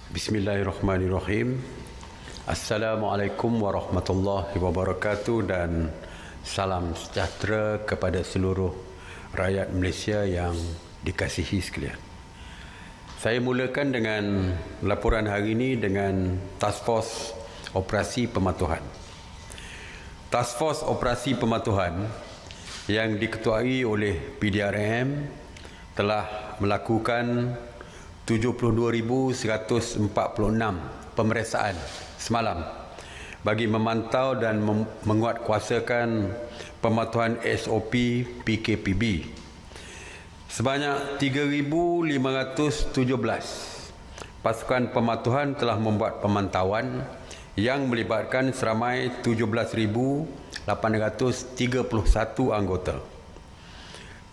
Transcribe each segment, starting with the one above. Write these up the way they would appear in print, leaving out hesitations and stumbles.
Bismillahirrahmanirrahim. Assalamualaikum warahmatullahi wabarakatuh dan salam sejahtera kepada seluruh rakyat Malaysia yang dikasihi sekalian. Saya mulakan dengan laporan hari ini dengan Task Force Operasi Pematuhan. Task Force Operasi Pematuhan yang diketuai oleh PDRM telah melakukan 72,146 pemeriksaan semalam bagi memantau dan menguatkuasakan pematuhan SOP PKPB. Sebanyak 3,517 pasukan pematuhan telah membuat pemantauan yang melibatkan seramai 17,831 anggota.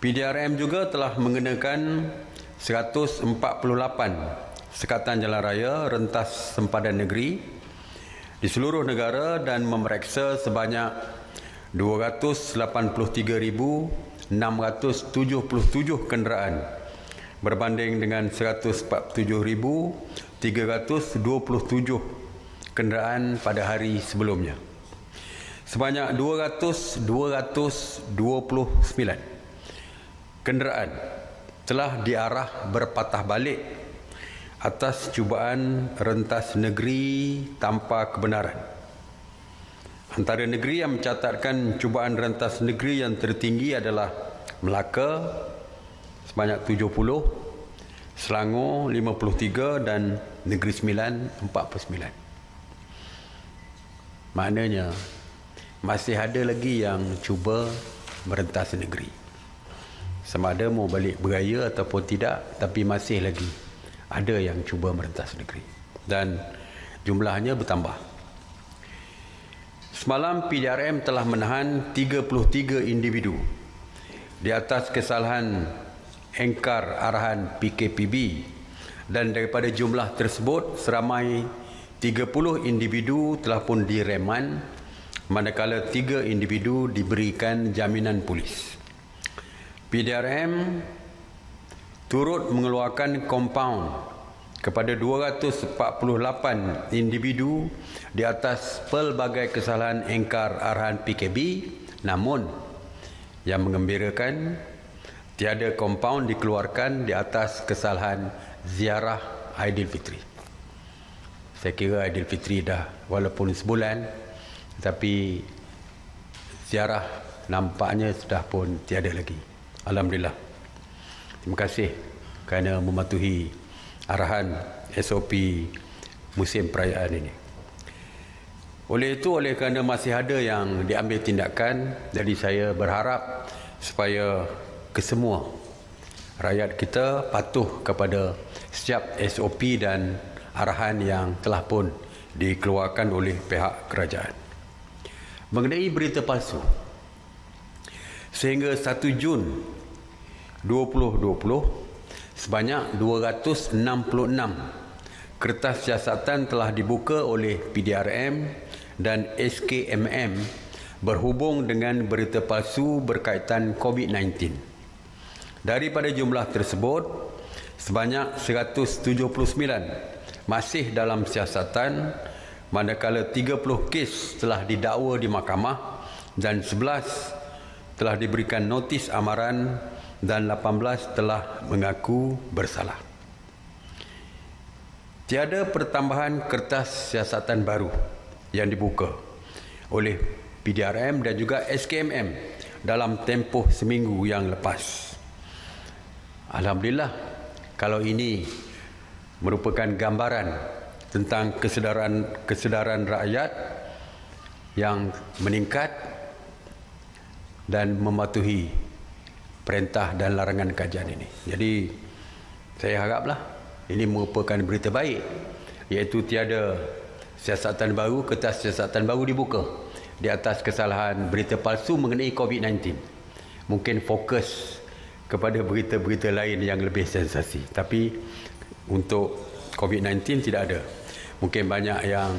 PDRM juga telah mengenakan 148 sekatan jalan raya rentas sempadan negeri di seluruh negara dan memeriksa sebanyak 283,677 kenderaan berbanding dengan 147,327 kenderaan pada hari sebelumnya. Sebanyak 229 kenderaan telah diarah berpatah balik atas cubaan rentas negeri tanpa kebenaran. Antara negeri yang mencatatkan cubaan rentas negeri yang tertinggi adalah Melaka sebanyak 70, Selangor 53 dan Negeri Sembilan 49. Maknanya masih ada lagi yang cuba merentas negeri. Sama ada mau balik beraya ataupun tidak, tapi masih lagi ada yang cuba merentas negeri dan jumlahnya bertambah. Semalam PDRM telah menahan 33 individu di atas kesalahan engkar arahan PKPB dan daripada jumlah tersebut seramai 30 individu telah pun direman manakala 3 individu diberikan jaminan polis. PDRM turut mengeluarkan kompaun kepada 248 individu di atas pelbagai kesalahan engkar arahan PKP, namun yang mengembirakan tiada kompaun dikeluarkan di atas kesalahan ziarah Aidilfitri. Saya kira Aidilfitri dah walaupun sebulan, tapi ziarah nampaknya sudah pun tiada lagi. Alhamdulillah. Terima kasih kerana mematuhi arahan SOP musim perayaan ini. Oleh itu, oleh kerana masih ada yang diambil tindakan, jadi saya berharap supaya kesemua rakyat kita patuh kepada setiap SOP dan arahan yang telah pun dikeluarkan oleh pihak kerajaan. Mengenai berita palsu, sehingga 1 Jun 2020, sebanyak 266 kertas siasatan telah dibuka oleh PDRM dan SKMM berhubung dengan berita palsu berkaitan COVID-19. Daripada jumlah tersebut, sebanyak 179 masih dalam siasatan, manakala 30 kes telah didakwa di mahkamah dan 11 telah diberikan notis amaran dan 18 telah mengaku bersalah. Tiada pertambahan kertas siasatan baru yang dibuka oleh PDRM dan juga SKMM dalam tempoh seminggu yang lepas. Alhamdulillah, kalau ini merupakan gambaran tentang kesedaran rakyat yang meningkat dan mematuhi perintah dan larangan kajian ini. Jadi saya haraplah ini merupakan berita baik, iaitu tiada siasatan baru, kertas siasatan baru dibuka di atas kesalahan berita palsu mengenai COVID-19. Mungkin fokus kepada berita-berita lain yang lebih sensasi, tapi untuk COVID-19 tidak ada. Mungkin banyak yang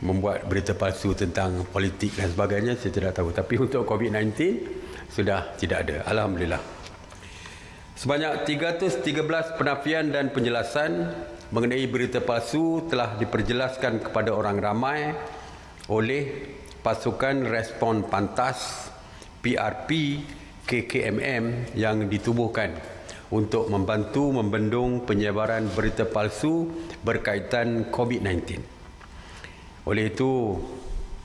membuat berita palsu tentang politik dan sebagainya, saya tidak tahu. Tapi untuk COVID-19 sudah tidak ada. Alhamdulillah. Sebanyak 313 penafian dan penjelasan mengenai berita palsu telah diperjelaskan kepada orang ramai oleh Pasukan Respon Pantas PRP KKMM yang ditubuhkan untuk membantu membendung penyebaran berita palsu berkaitan COVID-19. Oleh itu,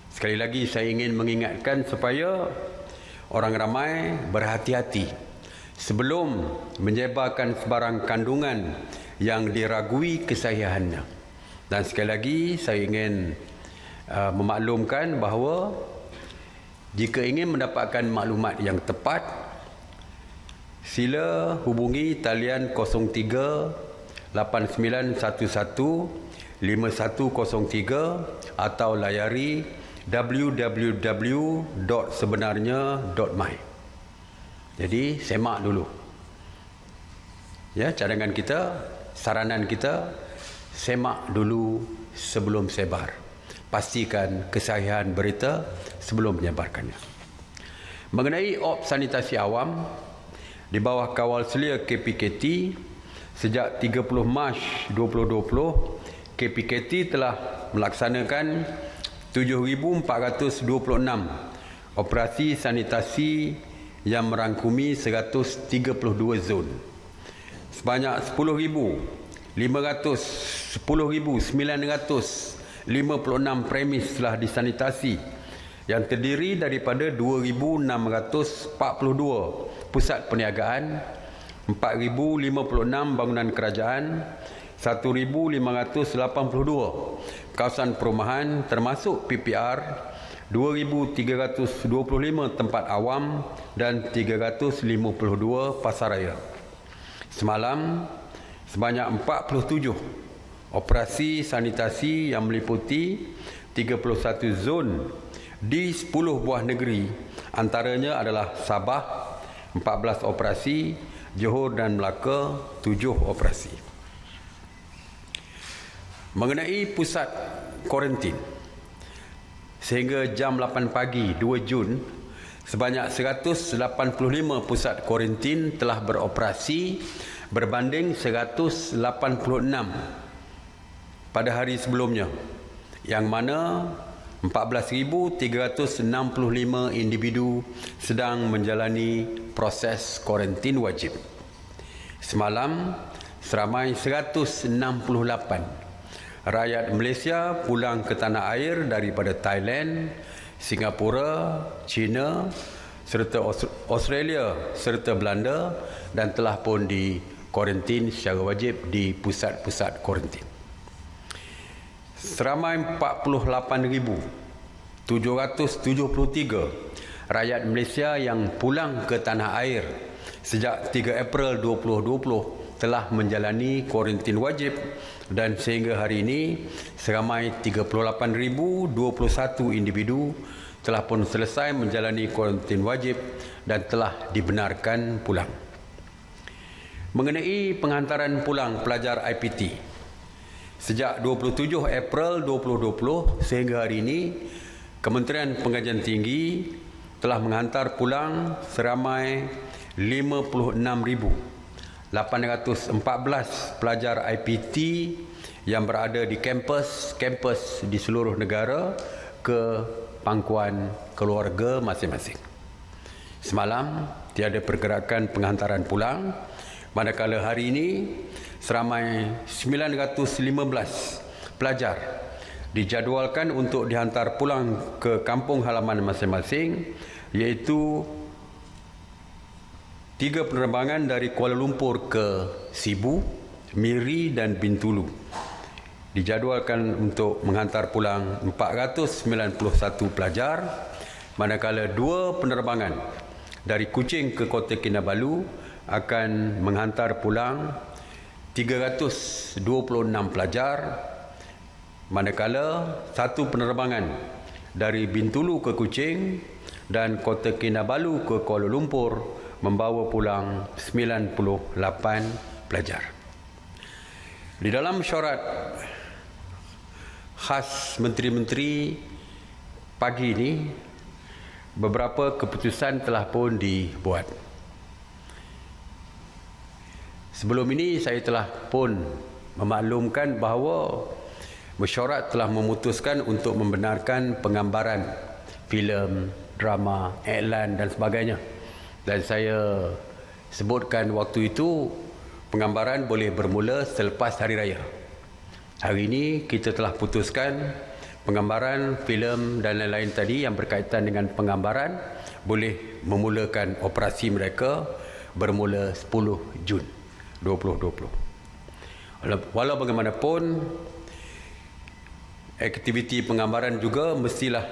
sekali lagi saya ingin mengingatkan supaya orang ramai berhati-hati sebelum menyebarkan sebarang kandungan yang diragui kesahihannya. Dan sekali lagi saya ingin memaklumkan bahawa jika ingin mendapatkan maklumat yang tepat, sila hubungi talian 03 8911 5103 atau layari www.sebenarnya.my. Jadi semak dulu. Ya, cadangan kita, saranan kita, semak dulu sebelum sebar. Pastikan kesahihan berita sebelum menyebarkannya. Mengenai op sanitasi awam, di bawah kawal selia KPKT, sejak 30 Mac 2020, KPKT telah melaksanakan 7,426 operasi sanitasi yang merangkumi 132 zon. Sebanyak 10,956 premis telah disanitasi yang terdiri daripada 2,642 pusat perniagaan, 4,056 bangunan kerajaan, 1,582 kawasan perumahan termasuk PPR, 2,325 tempat awam dan 352 pasaraya. Semalam, sebanyak 47 operasi sanitasi yang meliputi 31 zon di 10 buah negeri, antaranya adalah Sabah 14 operasi, Johor dan Melaka 7 operasi. Mengenai pusat kuarantin, sehingga jam 8 pagi 2 Jun, sebanyak 185 pusat kuarantin telah beroperasi berbanding 186 pada hari sebelumnya, yang mana 14,365 individu sedang menjalani proses kuarantin wajib. Semalam, seramai 168 rakyat Malaysia pulang ke tanah air daripada Thailand, Singapura, China serta Australia serta Belanda dan telah pun dikuarantin secara wajib di pusat-pusat kuarantin. Seramai 48,773 rakyat Malaysia yang pulang ke tanah air sejak 3 April 2020 telah menjalani kuarantin wajib dan sehingga hari ini seramai 38,021 individu telah pun selesai menjalani kuarantin wajib dan telah dibenarkan pulang. Mengenai penghantaran pulang pelajar IPT, sejak 27 April 2020 sehingga hari ini, Kementerian Pengajian Tinggi telah menghantar pulang seramai 56,814 pelajar IPT yang berada di kampus di seluruh negara ke pangkuan keluarga masing-masing. Semalam tiada pergerakan penghantaran pulang, manakala hari ini seramai 915 pelajar dijadualkan untuk dihantar pulang ke kampung halaman masing-masing, iaitu 3 penerbangan dari Kuala Lumpur ke Sibu, Miri dan Bintulu. Dijadualkan untuk menghantar pulang 491 pelajar, manakala 2 penerbangan dari Kuching ke Kota Kinabalu akan menghantar pulang 326 pelajar, manakala 1 penerbangan dari Bintulu ke Kuching dan Kota Kinabalu ke Kuala Lumpur membawa pulang 98 pelajar. Di dalam syarat khas menteri-menteri pagi ini, beberapa keputusan telah pun dibuat. Sebelum ini saya telah pun memaklumkan bahawa mesyuarat telah memutuskan untuk membenarkan penggambaran filem, drama, iklan dan sebagainya. Dan saya sebutkan waktu itu penggambaran boleh bermula selepas Hari Raya. Hari ini kita telah putuskan penggambaran, filem dan lain-lain tadi yang berkaitan dengan penggambaran boleh memulakan operasi mereka bermula 10 Jun 2020. Walau bagaimanapun, aktiviti penggambaran juga mestilah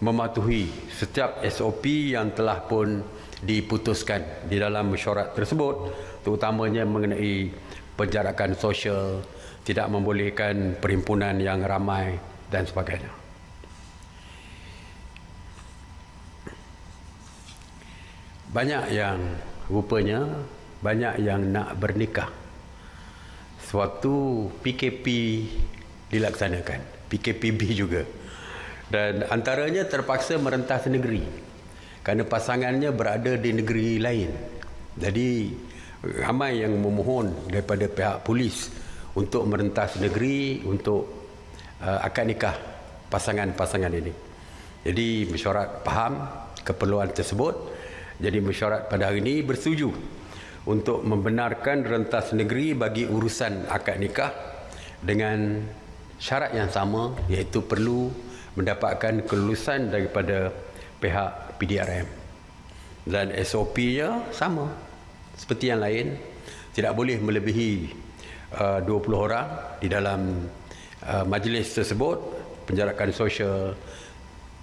mematuhi setiap SOP yang telah pun diputuskan di dalam mesyuarat tersebut, terutamanya mengenai penjarakan sosial, tidak membolehkan perhimpunan yang ramai dan sebagainya. Rupanya banyak yang nak bernikah sewaktu PKP dilaksanakan, PKPB juga, dan antaranya terpaksa merentas negeri kerana pasangannya berada di negeri lain. Jadi ramai yang memohon daripada pihak polis untuk merentas negeri untuk akad nikah pasangan-pasangan ini. Jadi mesyuarat faham keperluan tersebut. Jadi mesyuarat pada hari ini bersetuju untuk membenarkan rentas negeri bagi urusan akad nikah dengan syarat yang sama, iaitu perlu mendapatkan kelulusan daripada pihak PDRM. Dan SOP-nya sama seperti yang lain, tidak boleh melebihi 20 orang di dalam majlis tersebut, penjarakan sosial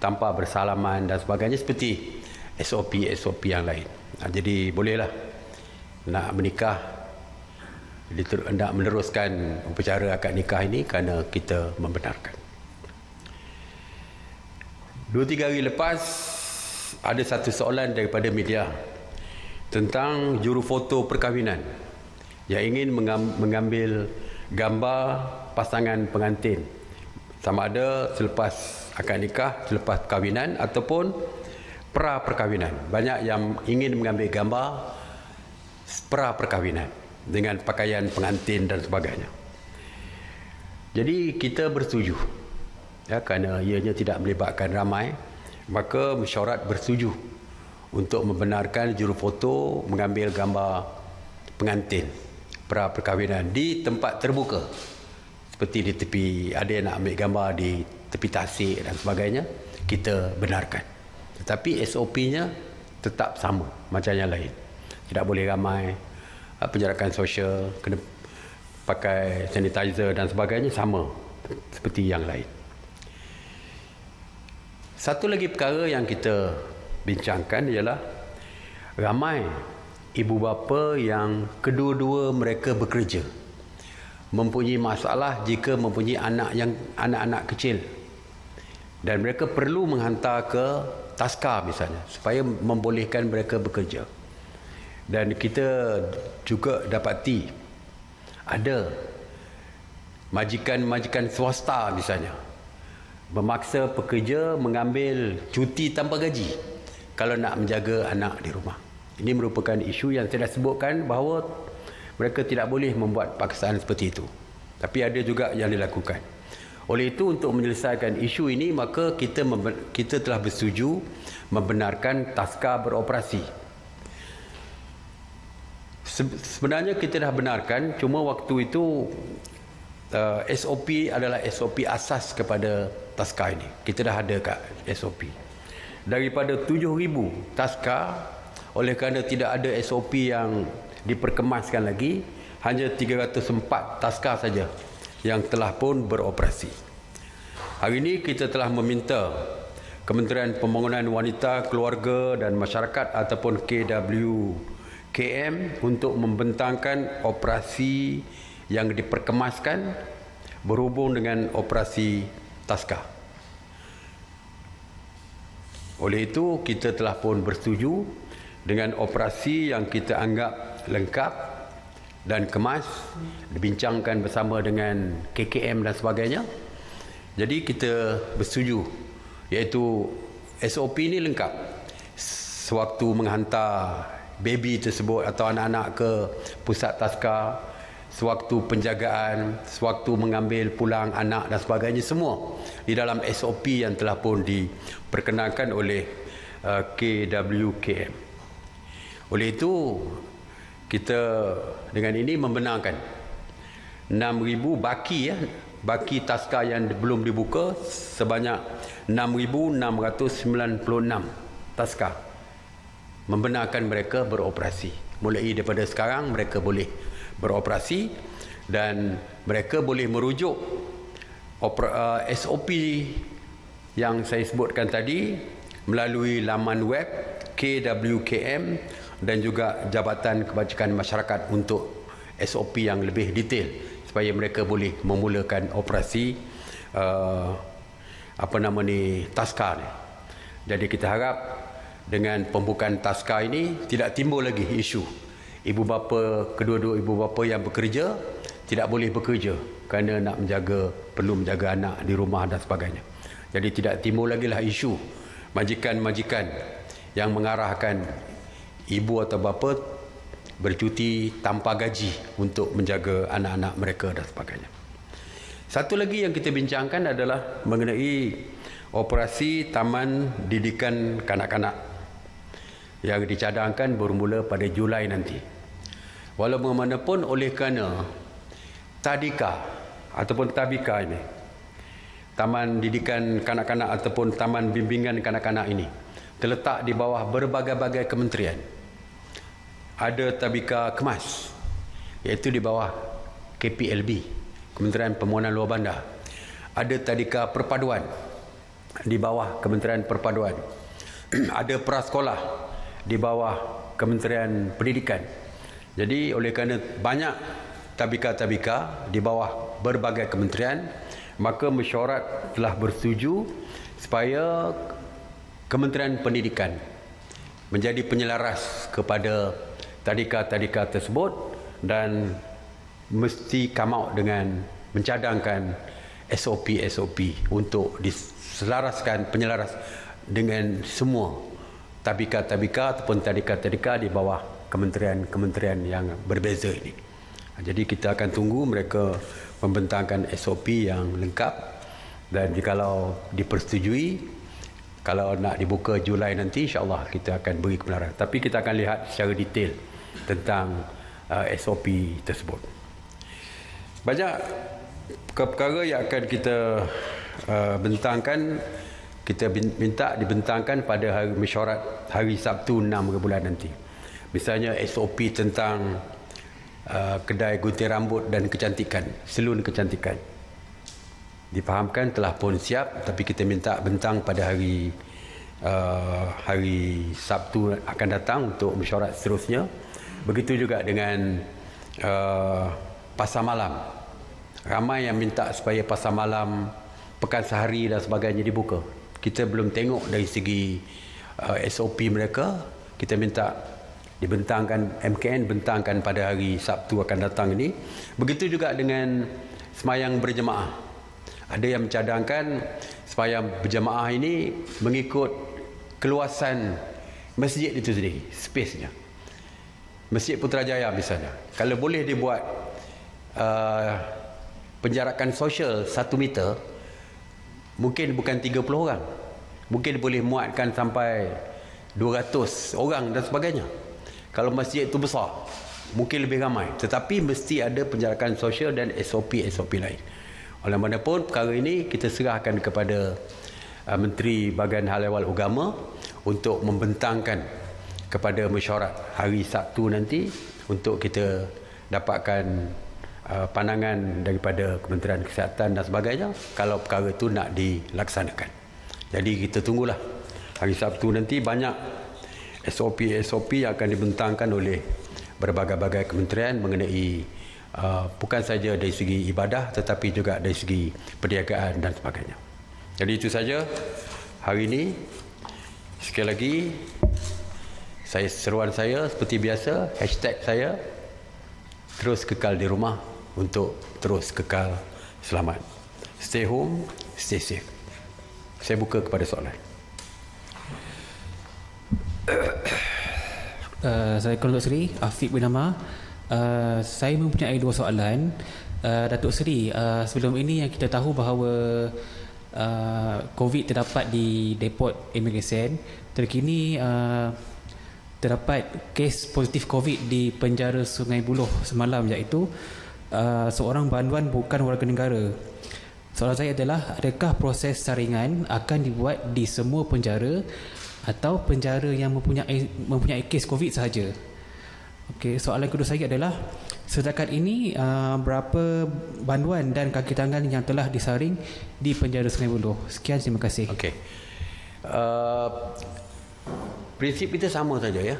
tanpa bersalaman dan sebagainya seperti SOP yang lain. Jadi bolehlah nak menikah, hendak meneruskan upacara akad nikah ini kerana kita membenarkan. 2-3 hari lepas ada satu soalan daripada media tentang jurufoto perkahwinan yang ingin mengambil gambar pasangan pengantin, sama ada selepas akad nikah, selepas perkahwinan ataupun pra perkahwinan. Banyak yang ingin mengambil gambar pra perkahwinan dengan pakaian pengantin dan sebagainya. Jadi kita bersetuju, kerana ianya tidak melibatkan ramai, maka mesyuarat bersetuju untuk membenarkan jurufoto mengambil gambar pengantin pra perkahwinan di tempat terbuka, seperti di tepi, ada yang nak ambil gambar di tepi tasik dan sebagainya, kita benarkan. Tetapi SOP-nya tetap sama macam yang lain. Tidak boleh ramai, penjarakan sosial, kena pakai sanitizer dan sebagainya, sama seperti yang lain. Satu lagi perkara yang kita bincangkan ialah ramai ibu bapa yang kedua-dua mereka bekerja, mempunyai masalah jika mempunyai anak-anak kecil, dan mereka perlu menghantar ke taska misalnya supaya membolehkan mereka bekerja. Dan kita juga dapati ada majikan-majikan swasta misalnya memaksa pekerja mengambil cuti tanpa gaji kalau nak menjaga anak di rumah. Ini merupakan isu yang saya dah sebutkan bahawa mereka tidak boleh membuat paksaan seperti itu. Tapi ada juga yang dilakukan. Oleh itu, untuk menyelesaikan isu ini, maka kita telah bersetuju membenarkan taska beroperasi. Sebenarnya kita dah benarkan, cuma waktu itu SOP adalah SOP asas kepada taska ini. Kita dah ada kat SOP. Daripada 7,000 taska, oleh kerana tidak ada SOP yang diperkemaskan lagi, hanya 304 taska saja yang telah pun beroperasi. Hari ini kita telah meminta Kementerian Pembangunan Wanita, Keluarga dan Masyarakat ataupun KWKM untuk membentangkan operasi yang diperkemaskan berhubung dengan operasi taska. Oleh itu, kita telah pun bersetuju dengan operasi yang kita anggap lengkap dan kemas, dibincangkan bersama dengan KKM dan sebagainya. Jadi kita bersetuju, iaitu SOP ini lengkap. Sewaktu menghantar baby tersebut atau anak-anak ke pusat taska, sewaktu penjagaan, sewaktu mengambil pulang anak dan sebagainya, semua di dalam SOP yang telah pun diperkenalkan oleh KWKM. Oleh itu, kita dengan ini membenarkan 6,000 baki taska yang belum dibuka sebanyak 6,696 taska. Membenarkan mereka beroperasi. Mulai daripada sekarang mereka boleh beroperasi dan mereka boleh merujuk SOP yang saya sebutkan tadi melalui laman web KWKM dan juga Jabatan Kebajikan Masyarakat untuk SOP yang lebih detail supaya mereka boleh memulakan operasi taska ni. Jadi kita harap dengan pembukaan taska ini tidak timbul lagi isu ibu bapa, kedua-dua ibu bapa yang bekerja tidak boleh bekerja kerana perlu menjaga anak di rumah dan sebagainya. Jadi tidak timbul lagi lah isu majikan-majikan yang mengarahkan ibu atau bapa bercuti tanpa gaji untuk menjaga anak-anak mereka dan sebagainya. Satu lagi yang kita bincangkan adalah mengenai operasi Taman Didikan Kanak-kanak yang dicadangkan bermula pada Julai nanti. Walau bagaimanapun oleh kerana Tadika ataupun Tabika ini, Taman Didikan Kanak-kanak ataupun Taman Bimbingan Kanak-kanak ini terletak di bawah berbagai-bagai kementerian. Ada Tabika Kemas, iaitu di bawah KPLB, Kementerian Permohonan Luar Bandar. Ada Tadika Perpaduan di bawah Kementerian Perpaduan. Ada Prasekolah di bawah Kementerian Pendidikan. Jadi oleh kerana banyak tabika-tabika di bawah berbagai kementerian, maka mesyuarat telah bersetuju supaya Kementerian Pendidikan menjadi penyelaras kepada tadika-tadika tersebut dan mesti come out dengan mencadangkan SOP untuk diselaraskan, penyelaras dengan semua tabika-tabika ataupun tadika-tadika di bawah kementerian-kementerian yang berbeza ini. Jadi kita akan tunggu mereka membentangkan SOP yang lengkap dan jikalau dipersetujui, kalau nak dibuka Julai nanti, insya-Allah kita akan beri kebenaran. Tapi kita akan lihat secara detail tentang SOP tersebut. Banyak perkara yang akan kita bentangkan, kita minta dibentangkan pada hari mesyuarat hari Sabtu 6 bulan nanti. Misalnya SOP tentang kedai gunting rambut dan kecantikan, salon kecantikan. Difahamkan telah pun siap, tapi kita minta bentang pada hari Sabtu akan datang untuk mesyuarat seterusnya. Begitu juga dengan pasar malam. Ramai yang minta supaya pasar malam, pekan sehari dan sebagainya dibuka. Kita belum tengok dari segi SOP mereka. Kita minta dibentangkan, MKN bentangkan pada hari Sabtu akan datang ini. Begitu juga dengan semayang berjemaah. Ada yang mencadangkan semayang berjemaah ini mengikut keluasan masjid itu sendiri, space-nya. Masjid Putrajaya misalnya, kalau boleh dibuat penjarakan sosial 1 meter, mungkin bukan 30 orang, mungkin boleh muatkan sampai 200 orang dan sebagainya. Kalau masjid itu besar, mungkin lebih ramai, tetapi mesti ada penjarakan sosial dan SOP lain. Oleh mana pun perkara ini kita serahkan kepada Menteri Bahagian Hal Ehwal Agama untuk membentangkan kepada mesyuarat hari Sabtu nanti untuk kita dapatkan pandangan daripada Kementerian Kesihatan dan sebagainya kalau perkara itu nak dilaksanakan. Jadi kita tunggulah hari Sabtu nanti. Banyak SOP yang akan dibentangkan oleh berbagai-bagai kementerian mengenai bukan saja dari segi ibadah tetapi juga dari segi perniagaan dan sebagainya. Jadi itu saja hari ini. Sekali lagi seruan saya seperti biasa, hashtag saya terus kekal di rumah untuk terus kekal selamat. Stay home, stay safe. Saya buka kepada soalan. Assalamualaikum Datuk Seri, Afiq bin Nama. Saya mempunyai dua soalan. Datuk Seri, sebelum ini yang kita tahu bahawa COVID terdapat di Depot Immigration. Terkini terdapat kes positif COVID di penjara Sungai Buloh semalam, iaitu seorang banduan bukan warga negara. Soalan saya adalah, adakah proses saringan akan dibuat di semua penjara atau penjara yang mempunyai kes COVID sahaja? Okey, soalan kedua saya adalah, setakat ini berapa banduan dan kaki tangan yang telah disaring di penjara Sungai Buloh? Sekian, terima kasih. Okey. Prinsip kita sama saja ya.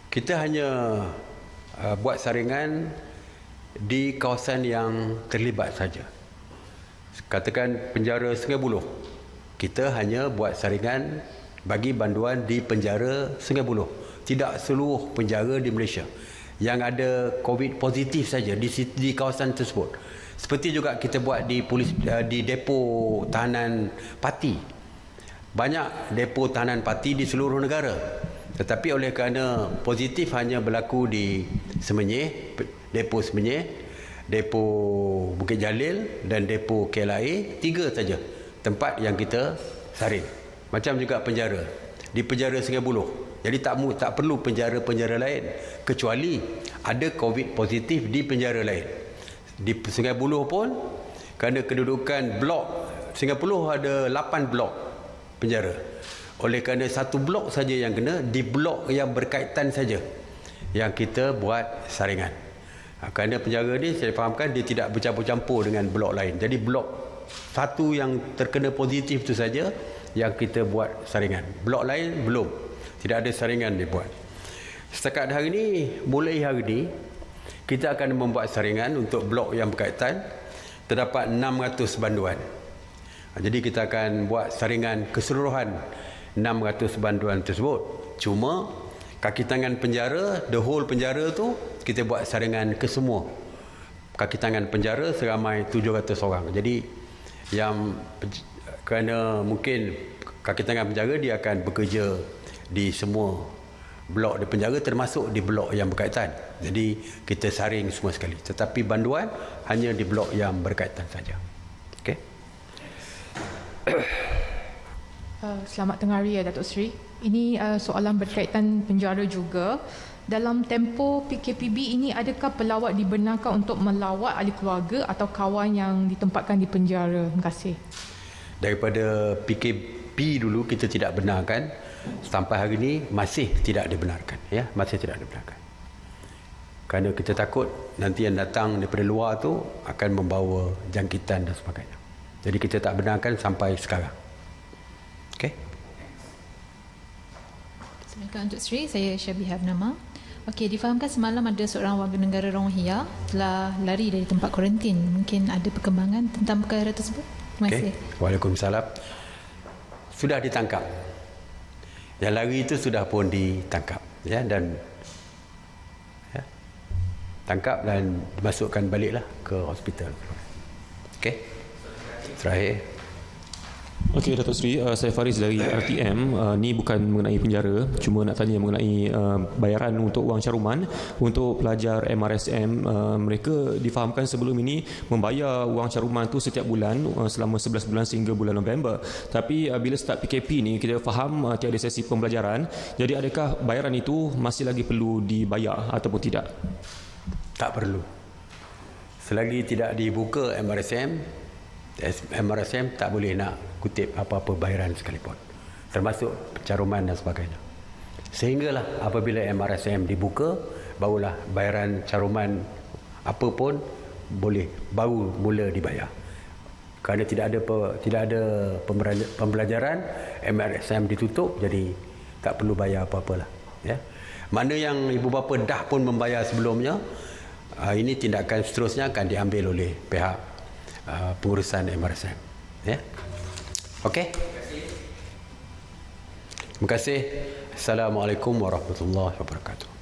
Kita hanya buat saringan di kawasan yang terlibat saja. Katakan penjara Sungai Buloh, kita hanya buat saringan bagi banduan di penjara Sungai Buloh, tidak seluruh penjara di Malaysia yang ada COVID positif saja di kawasan tersebut. Seperti juga kita buat di depo tahanan parti. Banyak depo tahanan parti di seluruh negara, tetapi oleh kerana positif hanya berlaku di Semenyih, depo Semenyih, depo Bukit Jalil dan depo KLIA, 3 saja tempat yang kita saring. Macam juga penjara di penjara Sungai Buloh. Jadi tak perlu penjara-penjara lain, kecuali ada COVID positif di penjara lain. Di Sungai Buloh pun, kerana kedudukan blok Sungai Buloh ada 8 blok penjara. Oleh kerana satu blok saja yang kena, di blok yang berkaitan saja yang kita buat saringan. Kerana penjara ni saya fahamkan dia tidak bercampur-campur dengan blok lain. Jadi blok satu yang terkena positif itu saja yang kita buat saringan. Blok lain belum. Tidak ada saringan dibuat. Setakat hari ini, mulai hari ini, kita akan membuat saringan untuk blok yang berkaitan. Terdapat 600 banduan. Jadi kita akan buat saringan keseluruhan 600 banduan tersebut. Cuma kaki tangan penjara, the whole penjara tu, kita buat saringan ke semua kaki tangan penjara seramai 700 orang. Jadi yang kerana mungkin kaki tangan penjara, dia akan bekerja di semua blok di penjara, termasuk di blok yang berkaitan. Jadi kita saring semua sekali, tetapi banduan hanya di blok yang berkaitan saja. Okey. Selamat tengah hari ya Datuk Seri. Ini soalan berkaitan penjara juga. Dalam tempoh PKPB ini, adakah pelawat dibenarkan untuk melawat ahli keluarga atau kawan yang ditempatkan di penjara? Terima kasih. Daripada PKP dulu kita tidak benarkan, sampai hari ini masih tidak dibenarkan, ya, masih tidak dibenarkan. Kerana kita takut nanti yang datang daripada luar tu akan membawa jangkitan dan sebagainya. Jadi kita tak benarkan sampai sekarang. Okey. Assalamualaikum Datuk Seri, saya Syabihah Nama. Okey, difahamkan semalam ada seorang warga negara Rohingya telah lari dari tempat kuarantin. Mungkin ada perkembangan tentang perkara tersebut? Terima kasih. Waalaikumsalam. Sudah ditangkap. Yang lari itu sudah pun ditangkap, ya, dan ya, tangkap dan dimasukkan baliklah ke hospital. Okey. Terakhir. Okey Datuk Seri, saya Faris dari RTM. Ni bukan mengenai penjara, cuma nak tanya mengenai bayaran untuk wang caruman untuk pelajar MRSM. Mereka difahamkan sebelum ini membayar wang caruman tu setiap bulan selama 11 bulan sehingga bulan November. Tapi bila start PKP ni, kita faham tiada sesi pembelajaran. Jadi adakah bayaran itu masih lagi perlu dibayar ataupun tidak? Tak perlu. Selagi tidak dibuka MRSM tak boleh nak kutip apa-apa bayaran sekalipun, termasuk caruman dan sebagainya. Sehinggalah apabila MRSM dibuka, barulah bayaran caruman apa pun boleh baru mula dibayar. Kerana tidak ada pembelajaran, MRSM ditutup, jadi tak perlu bayar apa-apalah, ya. Mana yang ibu bapa dah pun membayar sebelumnya, ini tindakan seterusnya akan diambil oleh pihak pengurusan MRSM, ya. Okey. Terima kasih. Assalamualaikum warahmatullahi wabarakatuh.